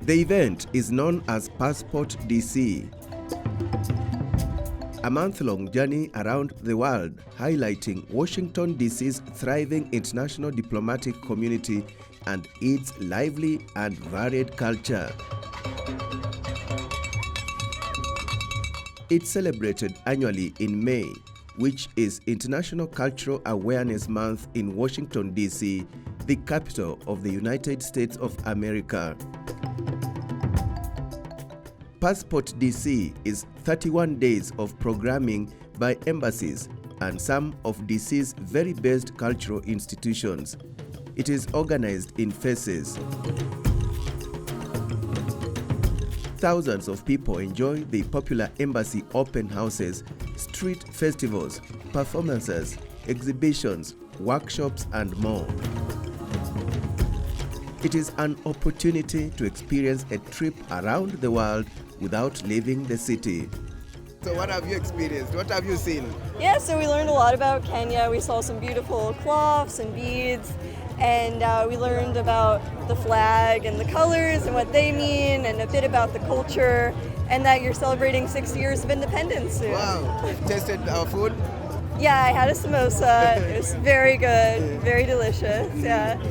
The event is known as Passport DC, a month-long journey around the world highlighting Washington DC's thriving international diplomatic community and its lively and varied culture. It's celebrated annually in May, which is International Cultural Awareness Month in Washington, D.C., the capital of the United States of America. Passport DC is 31 days of programming by embassies and some of DC's very best cultural institutions. It is organized in phases. Thousands of people enjoy the popular embassy open houses, street festivals, performances, exhibitions, workshops, and more. It is an opportunity to experience a trip around the world without leaving the city. So what have you experienced? What have you seen? Yeah, so we learned a lot about Kenya. We saw some beautiful cloths and beads, and we learned about the flag and the colors and what they mean, and a bit about the culture, and that you're celebrating 60 years of independence soon. Wow, tasted our food? Yeah, I had a samosa. It was very good, very delicious, yeah.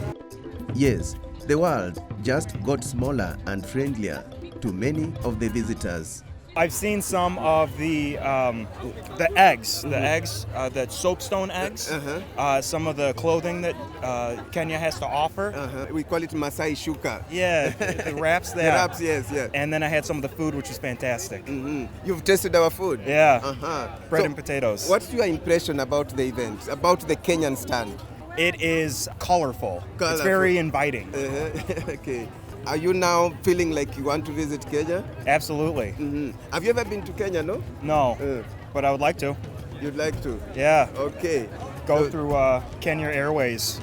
Yes, the world just got smaller and friendlier to many of the visitors. I've seen some of the eggs, the soapstone eggs, some of the clothing that Kenya has to offer. We call it Masai Shuka. Yeah, the wraps there. The wraps, yes, yeah. And then I had some of the food, which was fantastic. You've tasted our food? Yeah, bread and potatoes. What's your impression about the event, about the Kenyan stand? It is colorful. It's very inviting. Okay. Are you now feeling like you want to visit Kenya? Absolutely. Have you ever been to Kenya, no? No, but I would like to. You'd like to? Yeah. Okay. Go through Kenya Airways.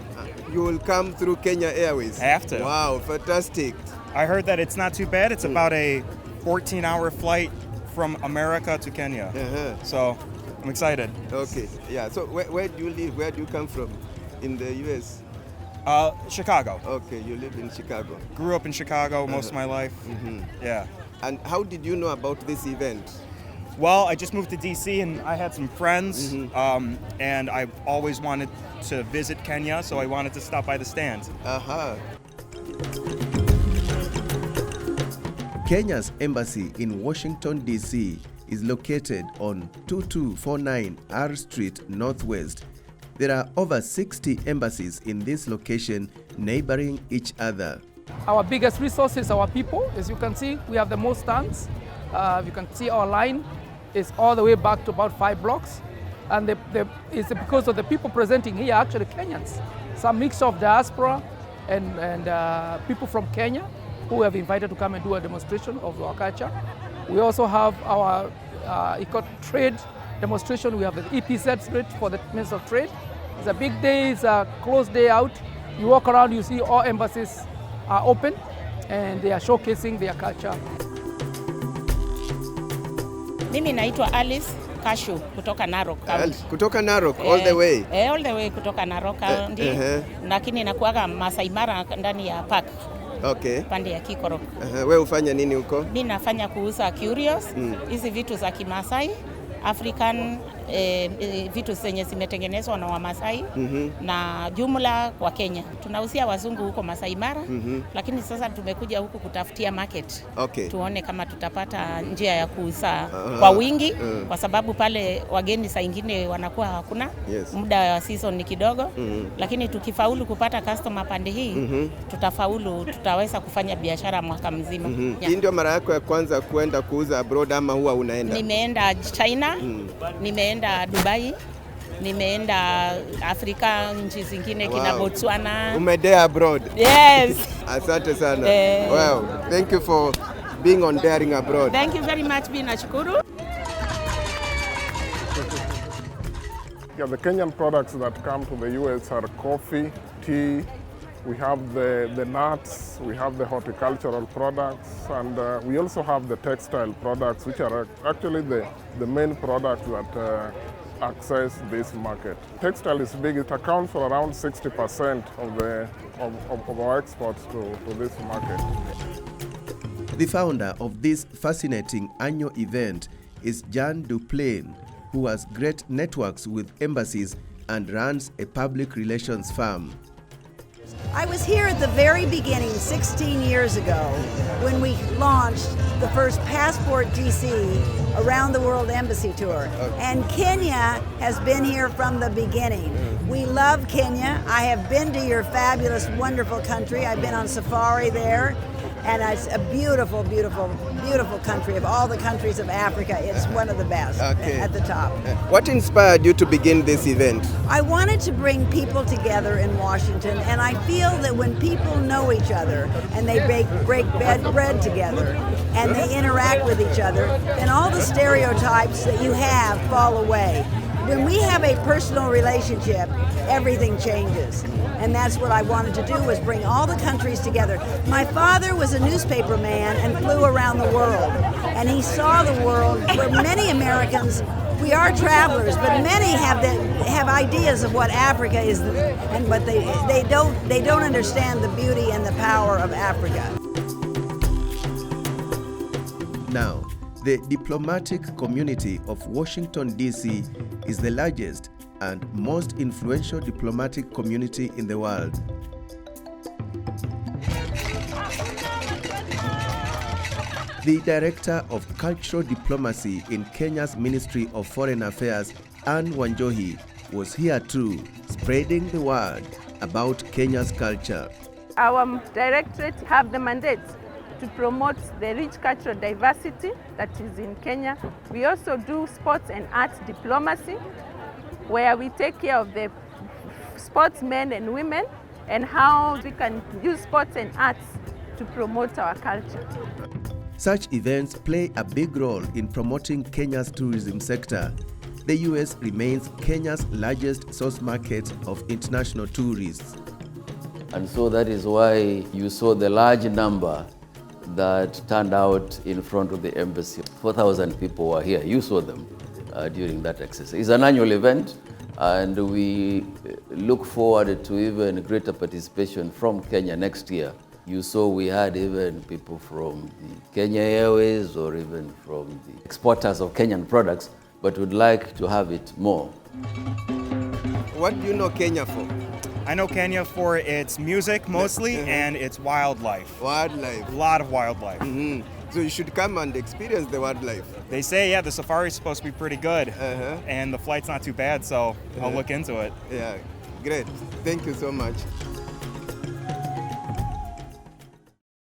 You will come through Kenya Airways? Have to. Wow, fantastic. I heard that it's not too bad. It's about a 14-hour flight from America to Kenya. So I'm excited. Okay. Yeah. So where do you live? Where do you come from in the U.S.? Chicago. Okay, you live in Chicago. Grew up in Chicago most of my life. Yeah. And how did you know about this event? Well, I just moved to DC and I had some friends, and I've always wanted to visit Kenya, so I wanted to stop by the stand. Kenya's embassy in Washington, D.C. is located on 2249 R Street Northwest. There are over 60 embassies in this location neighboring each other. Our biggest resource is our people. As you can see, we have the most stands. You can see our line is all the way back to about 5 blocks. And it's because of the people presenting here are actually Kenyans. Some mix of diaspora and people from Kenya who have invited to come and do a demonstration of our culture. We also have our eco-trade demonstration. We have the EPZ street for the Ministry of Trade. It's a big day, it's a closed day out. You walk around, you see all embassies are open and they are showcasing their culture. Mimi naitwa Alice Kashu kutoka Narok County. Kutoka Narok, all the way? All the way kutoka Narok County. Lakini nakuaga Masai Mara ndani ya park. Okay. Pande ya Kikorok. Wewe ufanya nini huko? Mimi nafanya kuuza curios, hizi vitu za Kimasai, African vitu zenye zimetengenezwa na Wamasai na jumla kwa Kenya. Tunauzia wazungu huko Masai Mara, lakini sasa tumekuja huku kutafutia market. Tuone kama tutapata njia ya kuuza kwa wingi, kwa sababu pale wageni saa ingine wanakuwa hakuna. Muda wa season ni kidogo, lakini tukifaulu kupata customer pande hii, tutafaulu, tutaweza kufanya biashara mwaka mzima. Hii ndio mara yako ya kwanza kuenda kuuza abroad ama huwa unaenda? Nimeenda China, nimeenda Dubai, nimeenda Afrika, nchi zingine kina Botswana. Umedea abroad? Yes. Asante sana. Wow, thank you for being on Daring Abroad. Thank you very much, Binashukuru. Yeah, the Kenyan products that come to the US are coffee, tea, we have the nuts, we have the horticultural products, and we also have the textile products, which are actually the main products that access this market. Textile is big. It accounts for around 60% of our exports to this market. The founder of this fascinating annual event is Jan Duplain, who has great networks with embassies and runs a public relations firm. I was here at the very beginning, 16 years ago, when we launched the first Passport DC Around the World Embassy Tour. And Kenya has been here from the beginning. We love Kenya. I have been to your fabulous, wonderful country. I've been on safari there. And it's a beautiful, beautiful, beautiful country. Of all the countries of Africa, it's one of the best at the top. What inspired you to begin this event? I wanted to bring people together in Washington, and I feel that when people know each other and they break bread together and they interact with each other, then all the stereotypes that you have fall away. When we have a personal relationship, everything changes. And that's what I wanted to do, was bring all the countries together. My father was a newspaper man and flew around the world. And he saw the world where many Americans, we are travelers, but many have ideas of what Africa is, but they don't understand the beauty and the power of Africa. Now, the diplomatic community of Washington, D.C. is the largest and most influential diplomatic community in the world. The Director of Cultural Diplomacy in Kenya's Ministry of Foreign Affairs, Anne Wanjohi, was here too, spreading the word about Kenya's culture. Our directorate have the mandate to promote the rich cultural diversity that is in Kenya. We also do sports and arts diplomacy, where we take care of the sportsmen and women and how we can use sports and arts to promote our culture. Such events play a big role in promoting Kenya's tourism sector. The US remains Kenya's largest source market of international tourists. And so that is why you saw the large number that turned out in front of the embassy. 4,000 people were here. You saw them during that exercise. It's an annual event, and we look forward to even greater participation from Kenya next year. You saw we had even people from the Kenya Airways or even from the exporters of Kenyan products, but would like to have it more. What do you know Kenya for? I know Kenya for its music mostly and its wildlife. Wildlife. A lot of wildlife. So you should come and experience the wildlife. They say, yeah, the safari is supposed to be pretty good, and the flight's not too bad, so I'll look into it. Yeah, great. Thank you so much.